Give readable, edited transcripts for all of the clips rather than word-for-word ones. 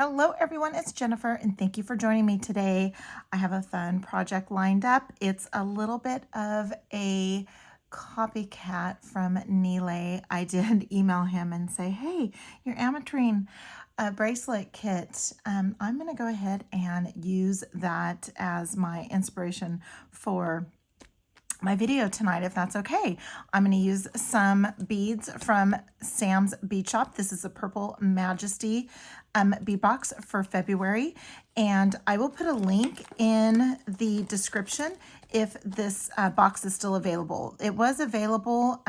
Hello everyone, it's Jennifer and thank you for joining me today. I have a fun project lined up. It's a little bit of a copycat from Nile. I did email him and say, hey, your ametrine bracelet kit. I'm going to go ahead and use that as my inspiration for my video tonight, if that's okay. I'm going to use some beads from Sam's Bead Shop. This is a purple Majesty bead box for February, and I will put a link in the description if this box is still available. It was available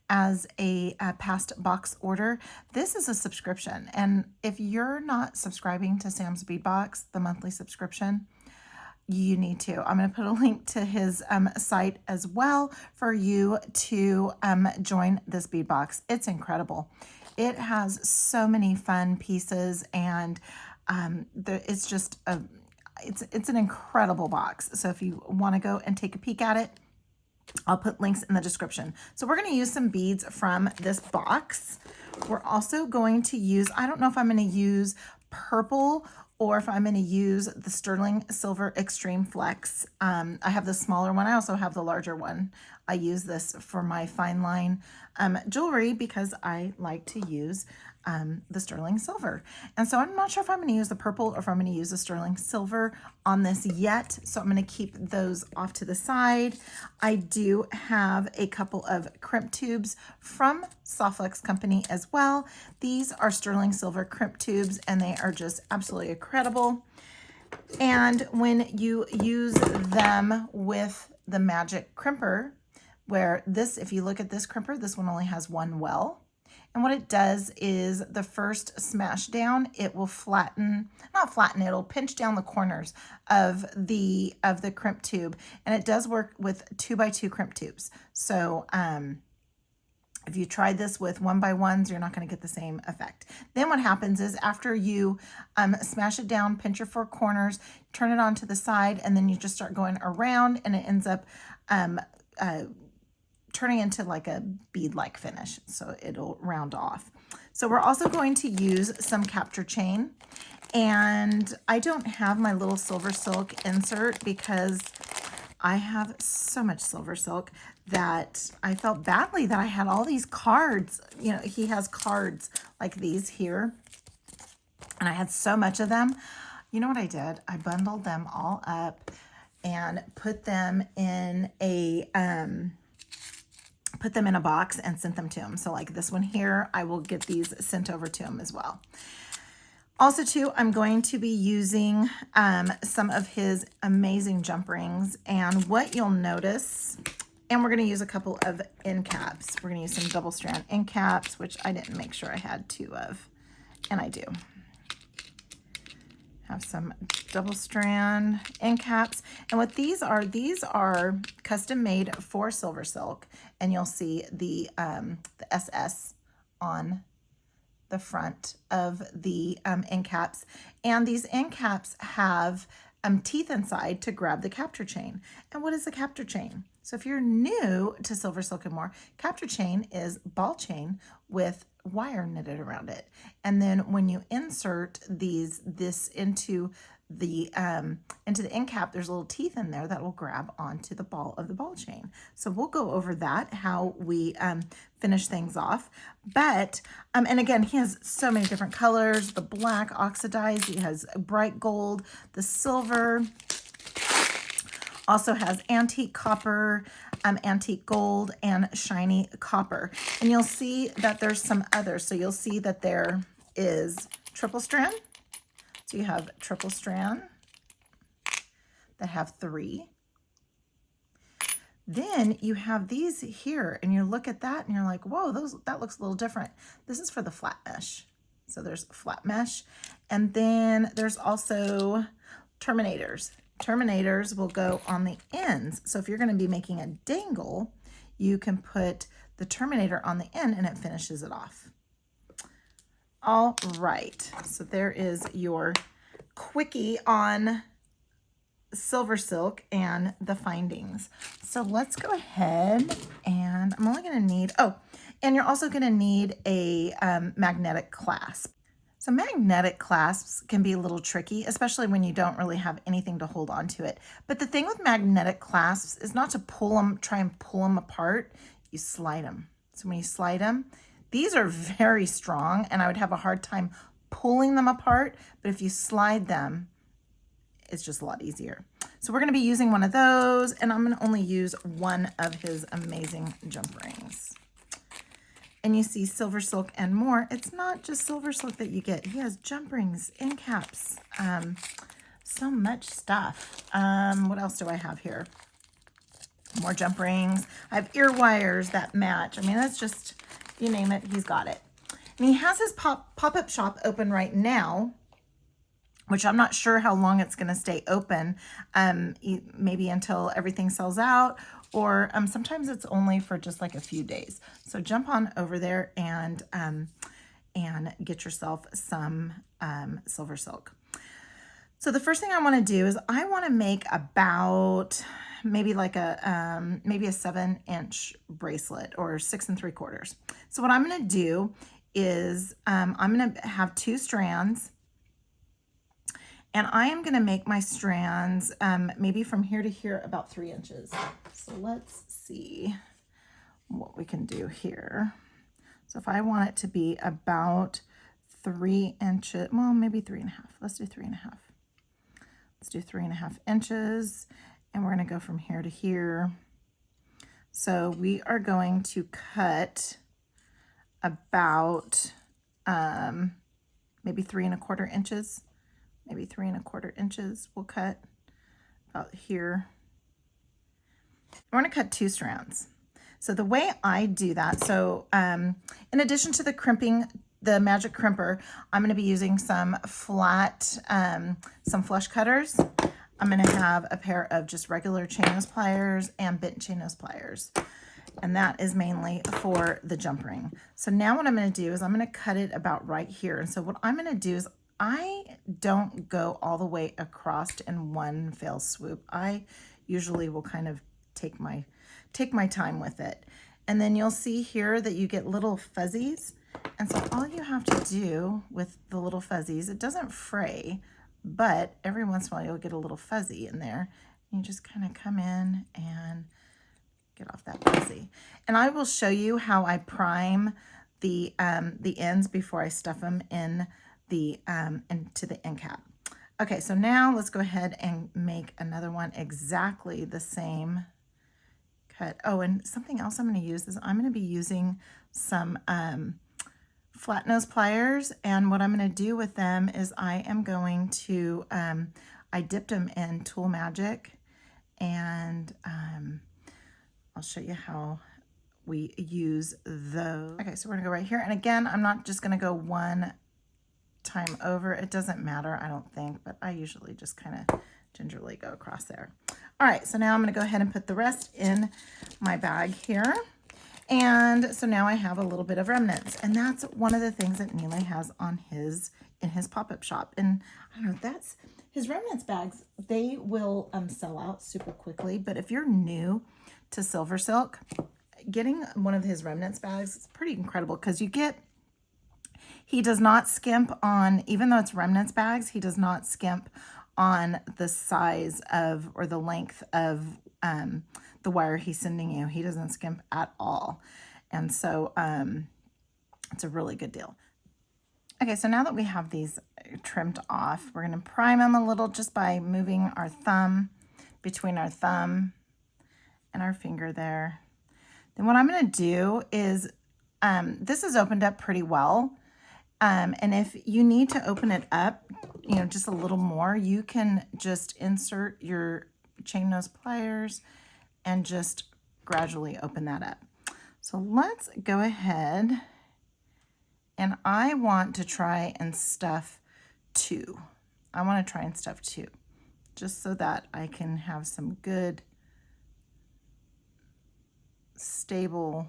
as a past box order. This is a subscription, and if you're not subscribing to Sam's Bead Box, the monthly subscription, you need to. I'm going to put a link to his site as well for you to join this bead box. It's incredible. It has so many fun pieces, and it's just it's an incredible box. So if you want to go and take a peek at it, I'll put links in the description. So we're going to use some beads from this box. We're also going to use, I don't know if I'm going to use purple or if I'm going to use the sterling silver extreme flex. I have the smaller one. I also have the larger one. I use this for my fine line jewelry because I like to use the sterling silver. And so I'm not sure if I'm going to use the purple or if I'm going to use the sterling silver on this yet. So I'm going to keep those off to the side. I do have a couple of crimp tubes from Softflex Company as well. These are sterling silver crimp tubes, and they are just absolutely incredible. And when you use them with the magic crimper, where this, if you look at this crimper, this one only has one well. And what it does is the first smash down, it will flatten, not flatten, it'll pinch down the corners of the crimp tube. And it does work with 2x2 crimp tubes. So if you tried this with 1x1s, you're not going to get the same effect. Then what happens is after you smash it down, pinch your four corners, turn it on to the side, and then you just start going around, and it ends up turning into like a bead-like finish, so it'll round off. So we're also going to use some capture chain, and I don't have my little SilverSilk insert because I have so much SilverSilk that I felt badly that I had all these cards. You know, he has cards like these here, and I had so much of them. You know what I did? I bundled them all up and put them in a box and sent them to him. So like this one here, I will get these sent over to him as well. Also too, I'm going to be using some of his amazing jump rings, and what you'll notice, and we're going to use a couple of end caps. We're going to use some double strand end caps, which I didn't make sure I had two of, and I do. Have some double strand end caps. And what these are custom made for SilverSilk, and you'll see the SS on the front of the end caps. And these end caps have teeth inside to grab the capture chain. And what is a capture chain? So if you're new to SilverSilk and more, capture chain is ball chain with wire knitted around it. And then when you insert this into the end cap, there's little teeth in there that will grab onto the ball of the ball chain. So we'll go over that, how we finish things off. But and again, he has so many different colors: the black oxidized, he has bright gold, the silver, also has antique copper, antique gold, and shiny copper. And you'll see that there's some others. So you'll see that there is triple strand. So you have triple strand that have 3. Then you have these here, and you look at that and you're like, whoa, that looks a little different. This is for the flat mesh. So there's flat mesh. And then there's also terminators. Terminators will go on the ends. So if you're going to be making a dangle, you can put the terminator on the end and it finishes it off. All right, so there is your quickie on SilverSilk and the findings. So let's go ahead, and I'm only going to need, oh, and you're also going to need a magnetic clasp. So magnetic clasps can be a little tricky, especially when you don't really have anything to hold on to it. But the thing with magnetic clasps is not to pull them, try and pull them apart. You slide them. So when you slide them, these are very strong and I would have a hard time pulling them apart. But if you slide them, it's just a lot easier. So we're going to be using one of those, and I'm going to only use one of his amazing jump rings. And you see SilverSilk and more. It's not just SilverSilk that you get. He has jump rings, end caps, so much stuff. What else do I have here? More jump rings. I have ear wires that match. I mean, that's just, you name it, he's got it. And he has his pop-up shop open right now, which I'm not sure how long it's going to stay open, maybe until everything sells out, or sometimes it's only for just like a few days. So jump on over there and get yourself some SilverSilk. So the first thing I want to do is I want to make about maybe like a 7-inch bracelet or 6 3/4. So what I'm going to do is I'm going to have 2 strands. And I am going to make my strands maybe from here to here about 3 inches. So let's see what we can do here. So if I want it to be about 3 inches, well, maybe 3.5. Let's do 3.5. Let's do 3.5 inches. And we're going to go from here to here. So we are going to cut about maybe 3 1/4 inches. Maybe 3 1/4 inches we'll cut about here. We're going to cut 2 strands. So the way I do that, so in addition to the crimping, the magic crimper, I'm going to be using some flat, some flush cutters. I'm going to have a pair of just regular chain nose pliers and bent chain nose pliers. And that is mainly for the jump ring. So now what I'm going to do is I'm going to cut it about right here. And so what I'm going to do is I don't go all the way across in one fell swoop. I usually will kind of take my time with it. And then you'll see here that you get little fuzzies. And so all you have to do with the little fuzzies, it doesn't fray, but every once in a while you'll get a little fuzzy in there. You just kind of come in and get off that fuzzy. And I will show you how I prime the ends before I stuff them in into the end cap. Okay, so now let's go ahead and make another one exactly the same cut. Oh, and something else I'm going to use is I'm going to be using some flat nose pliers, and what I'm going to do with them is I am going to I dipped them in Tool Magic, and I'll show you how we use those. Okay, so we're gonna go right here, and again, I'm not just gonna go one time over. It doesn't matter, I don't think, but I usually just kind of gingerly go across there. All right, so now I'm going to go ahead and put the rest in my bag here. And so now I have a little bit of remnants, and that's one of the things that Nile has on in his pop-up shop. And I don't know, that's his remnants bags. They will sell out super quickly, but if you're new to SilverSilk, getting one of his remnants bags is pretty incredible, because he does not skimp on, even though it's remnants bags, he does not skimp on the size of or the length of the wire he's sending you. He doesn't skimp at all. And so it's a really good deal. Okay, so now that we have these trimmed off, we're going to prime them a little just by moving our thumb between our thumb and our finger there. Then what I'm going to do is, this is opened up pretty well. And if you need to open it up, just a little more, you can just insert your chain nose pliers and just gradually open that up. So let's go ahead, and I want to try and stuff 2. I want to try and stuff 2, just so that I can have some good, stable,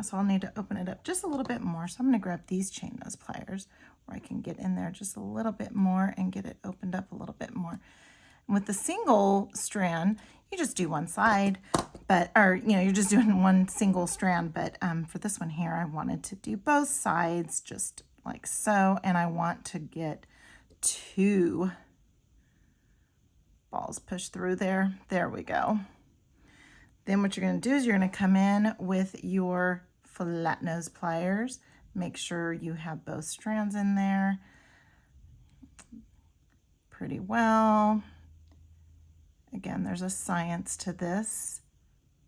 so I'll need to open it up just a little bit more. So I'm going to grab these chain nose pliers where I can get in there just a little bit more and get it opened up a little bit more. With the single strand, you just do one side, but, or, you know, you're just doing one single strand, but for this one here, I wanted to do both sides just like so, and I want to get 2 balls pushed through there. There we go. Then what you're going to do is you're going to come in with your flat nose pliers. Make sure you have both strands in there pretty well. Again, there's a science to this,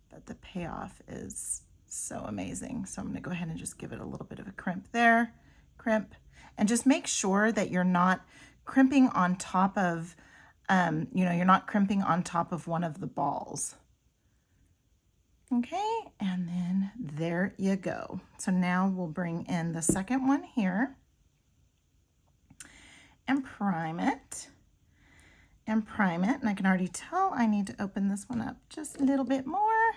but the payoff is so amazing. So I'm going to go ahead and just give it a little bit of a crimp there, crimp, and just make sure that you're not crimping on top of, you know, you're not crimping on top of one of the balls. Okay, and then there you go. So now we'll bring in the second one here and prime it. And prime it, and I can already tell I need to open this one up just a little bit more.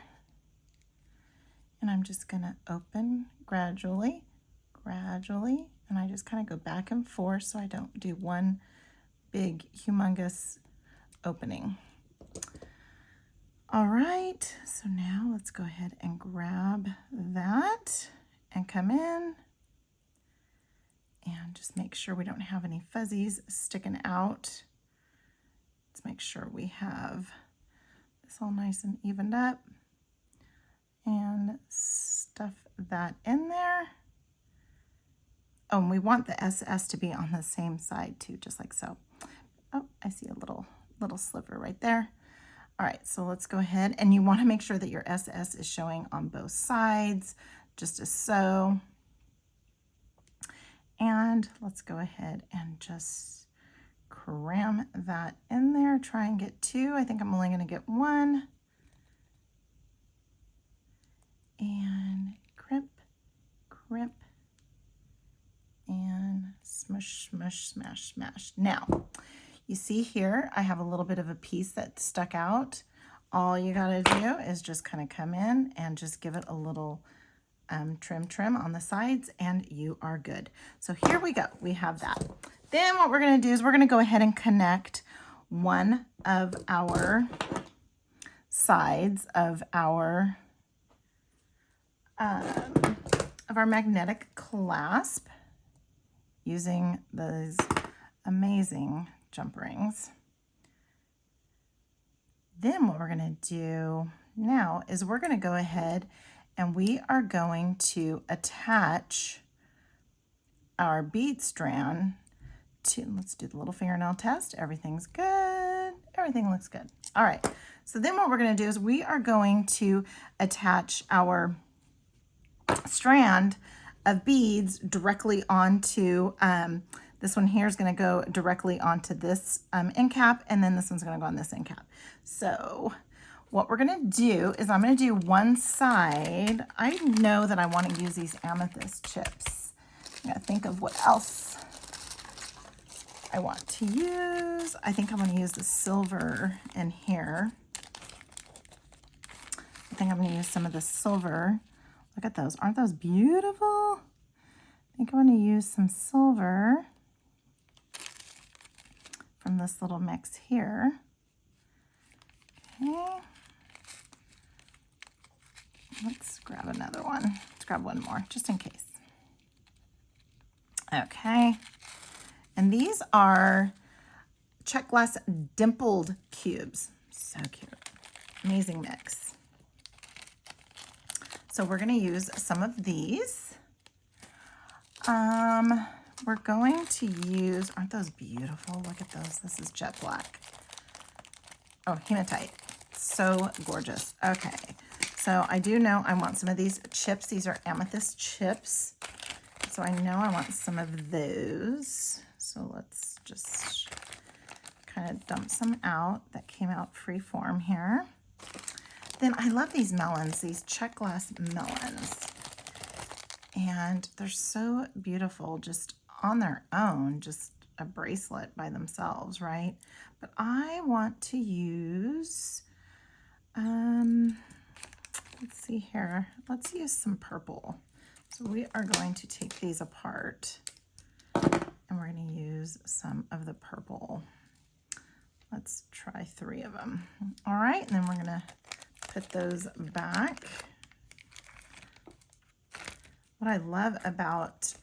And I'm just gonna open gradually, and I just kind of go back and forth so I don't do one big humongous opening. All right, so now let's go ahead and grab that and come in and just make sure we don't have any fuzzies sticking out. Let's make sure we have this all nice and evened up and stuff that in there. Oh, and we want the SS to be on the same side too, just like so. Oh, I see a little sliver right there. All right, so let's go ahead, and you want to make sure that your SS is showing on both sides, just as so. And let's go ahead and just cram that in there. Try and get 2. I think I'm only going to get 1. And crimp, crimp, and smush, smush, smash, smash. Now, you see here, I have a little bit of a piece that stuck out. All you got to do is just kind of come in and just give it a little trim on the sides, and you are good. So here we go. We have that. Then what we're going to do is we're going to go ahead and connect one of our sides of our magnetic clasp using those amazing jump rings. Then what we're going to do now is we're going to go ahead and we are going to attach our bead strand to, let's do the little fingernail test. Everything's good. Everything looks good. All right. So then what we're going to do is we are going to attach our strand of beads directly onto, this one here is going to go directly onto this end cap, and then this one's going to go on this end cap. So what we're going to do is I'm going to do one side. I know that I want to use these amethyst chips. I got to think of what else I want to use. I think I'm going to use the silver in here. I think I'm going to use some of the silver. Look at those. Aren't those beautiful? I think I'm going to use some silver from this little mix here. Okay. Let's grab another one. Let's grab one more, just in case. Okay. And these are check glass dimpled cubes. So cute. Amazing mix. So we're going to use some of these. We're going to use, aren't those beautiful? Look at those. This is jet black. Oh, hematite. So gorgeous. Okay. So I do know I want some of these chips. These are amethyst chips. So I know I want some of those. So let's just kind of dump some out. That came out free form here. Then I love these melons, these check glass melons. And they're so beautiful just on their own, just a bracelet by themselves, right? But I want to use, let's see here. Let's use some purple. So we are going to take these apart and we're going to use some of the purple. Let's try 3 of them. All right, and then we're gonna put those back. What I love about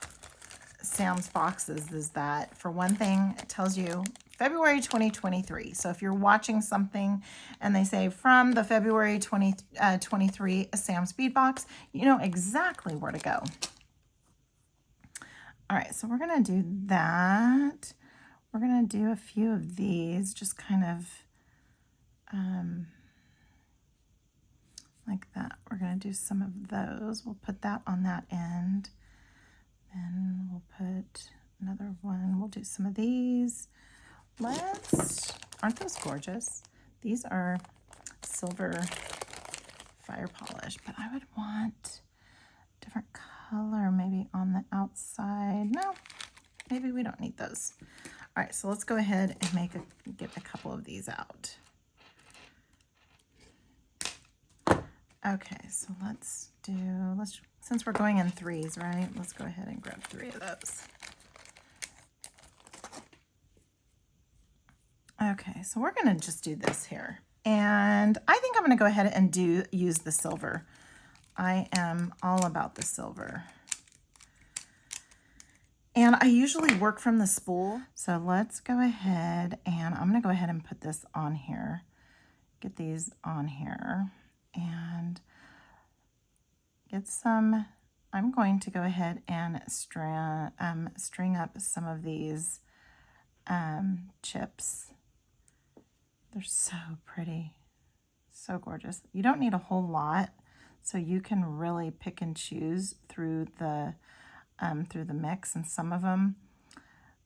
Sam's boxes is that, for one thing, it tells you February 2023. So if you're watching something and they say from the February 2023 Sam's bead box, you know exactly where to go. All right, so we're gonna do that. We're gonna do a few of these, just kind of like that. We're gonna do some of those. We'll put that on that end. Then we'll put another one. We'll do some of these. Aren't those gorgeous? These are silver fire polish, but I would want a different color maybe on the outside. No, maybe we don't need those. All right, so let's go ahead and get a couple of these out. Okay, so since we're going in 3s, right? Let's go ahead and grab 3 of those. Okay, so we're gonna just do this here. And I think I'm gonna go ahead and use the silver. I am all about the silver. And I usually work from the spool. So let's go ahead and I'm gonna go ahead and put this on here. Get these on here and get some. I'm going to go ahead and string up some of these chips. They're so pretty, so gorgeous. You don't need a whole lot, so you can really pick and choose through the mix, and some of them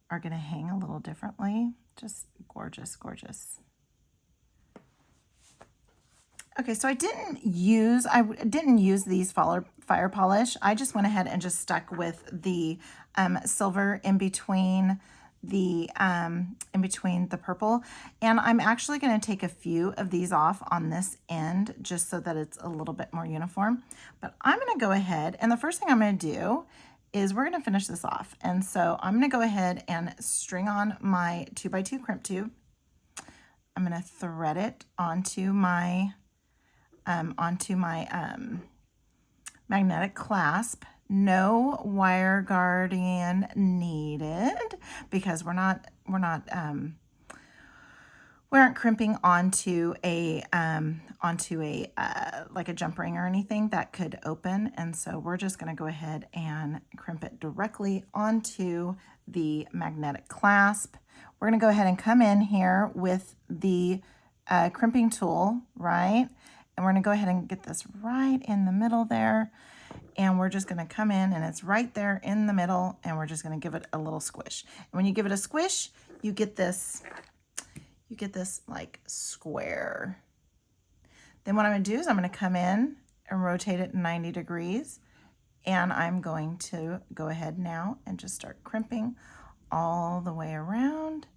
are going to hang a little differently. Just gorgeous, gorgeous. Okay, so I didn't use these fire polish. I just went ahead and just stuck with the silver in between the purple, and I'm actually going to take a few of these off on this end just so that it's a little bit more uniform. But I'm going to go ahead, and the first thing I'm going to do is we're going to finish this off. And so I'm going to go ahead and string on my 2x2 crimp tube. I'm going to thread it onto my magnetic clasp. No wire guardian needed because we aren't crimping onto a like a jump ring or anything that could open, and so we're just going to go ahead and crimp it directly onto the magnetic clasp. We're going to go ahead and come in here with the crimping tool, right? And we're going to go ahead and get this right in the middle there. And we're just going to come in, and it's right there in the middle, and we're just going to give it a little squish. And when you give it a squish, you get this like square. Then what I'm going to do is I'm going to come in and rotate it 90 degrees, and I'm going to go ahead now and just start crimping all the way around.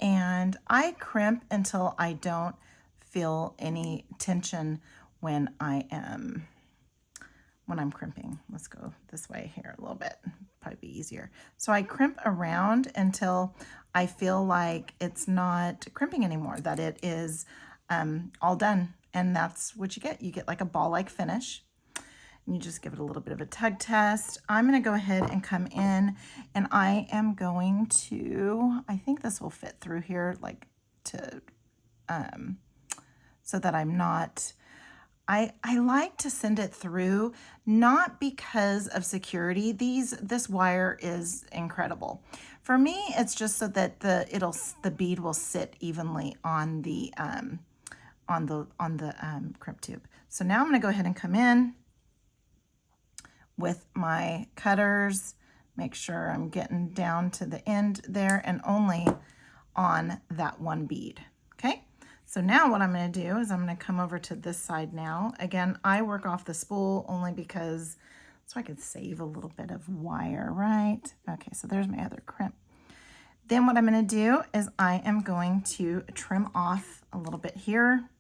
And I crimp until I don't feel any tension when I'm crimping. Let's go this way here a little bit, probably be easier. So I crimp around until I feel like it's not crimping anymore, that it is all done. And that's what you get. You get like a ball-like finish. And you just give it a little bit of a tug test. I'm going to go ahead and come in, and I am going to, I think this will fit through here, like to, so that I'm not, I like to send it through, not because of security. This wire is incredible. For me, it's just so that the bead will sit evenly on the crimp tube. So now I'm going to go ahead and come in with my cutters, make sure I'm getting down to the end there and only on that one bead. Okay. So now what I'm going to do is I'm going to come over to this side now. Again, I work off the spool only because so I could save a little bit of wire, right? Okay, so there's my other crimp. Then what I'm going to do is I am going to trim off a little bit here.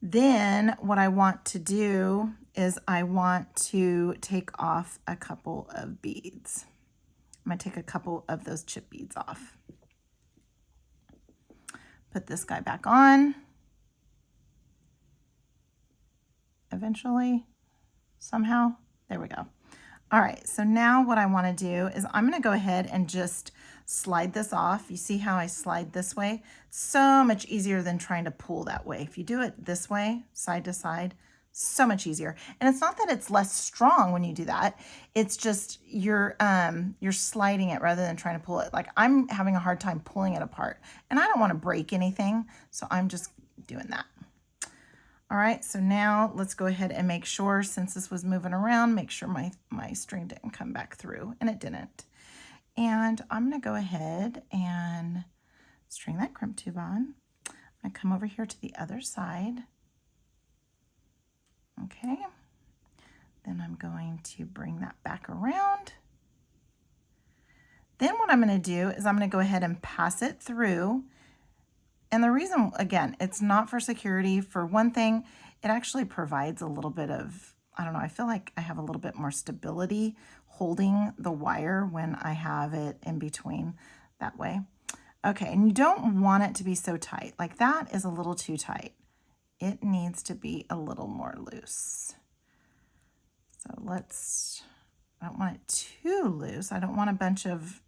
Then what I want to do is I want to take off a couple of beads. I'm going to take a couple of those chip beads off. put this guy back on. Eventually, somehow, there we go. All right, so now what I want to do is I'm going to go ahead and just slide this off. You see how I slide this way? So much easier than trying to pull that way. If you do it this way, side to side, so much easier. And it's not that it's less strong when you do that. It's just you're sliding it rather than trying to pull it. Like I'm having a hard time pulling it apart, and I don't want to break anything, so I'm just doing that. All right, so now let's go ahead and make sure, since this was moving around, make sure my string didn't come back through, and it didn't. And I'm gonna go ahead and string that crimp tube on. I'm gonna come over here to the other side. Okay, then I'm going to bring that back around. Then what I'm gonna do is I'm gonna go ahead and pass it through. And the reason, again, it's not for security. For one thing, it actually provides a little bit of, I don't know, I feel like I have a little bit more stability holding the wire when I have it in between that way. Okay, and you don't want it to be so tight. Like that is a little too tight. It needs to be a little more loose. So I don't want it too loose. I don't want a bunch of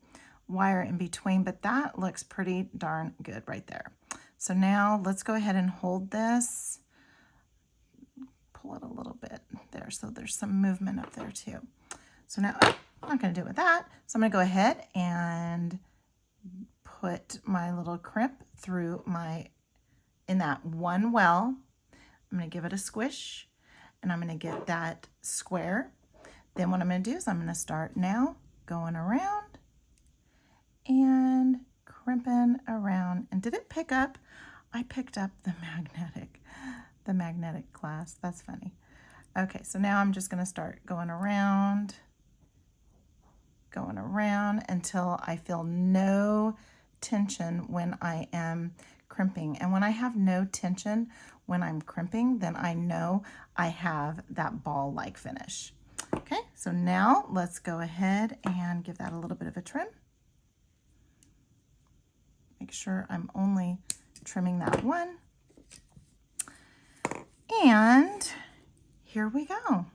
wire in between, but that looks pretty darn good right there. So now let's go ahead and hold this, pull it a little bit there so there's some movement up there too. So now I'm not going to do it with that. So I'm going to go ahead and put my little crimp through in that one well. I'm going to give it a squish, and I'm going to get that square. Then what I'm going to do is I'm going to start now going around and crimping around. And did it pick up? I picked up the magnetic clasp. That's funny. Okay, so now I'm just going to start going around until I feel no tension when I am crimping. And when I have no tension when I'm crimping, then I know I have that ball-like finish. Okay, so now let's go ahead and give that a little bit of a trim. Make sure I'm only trimming that one. And here we go.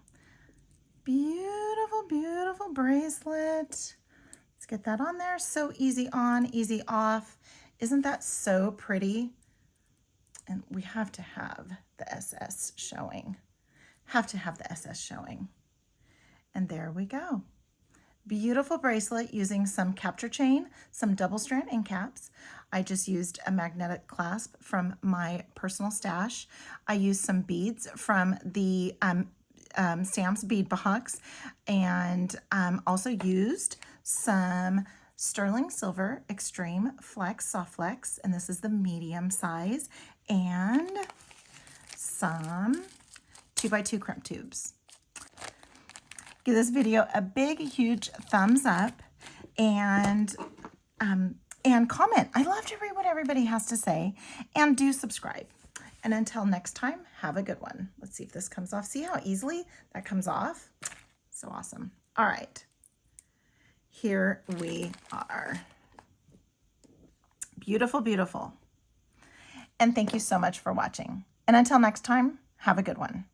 Beautiful, beautiful bracelet. Let's get that on there. So easy on, easy off. Isn't that so pretty? And we have to have the SS showing. Have to have the SS showing. And there we go. Beautiful bracelet using some capture chain, some double strand end caps. I just used a magnetic clasp from my personal stash. I used some beads from the Sam's bead box, and also used some sterling silver extreme flex soft flex, and this is the medium size, and some 2x2 crimp tubes. Give this video a big, huge thumbs up, and comment. I love to read what everybody has to say, and do subscribe. And until next time, have a good one. Let's see if this comes off. See how easily that comes off? So awesome. All right, here we are. Beautiful, beautiful. And thank you so much for watching. And until next time, have a good one.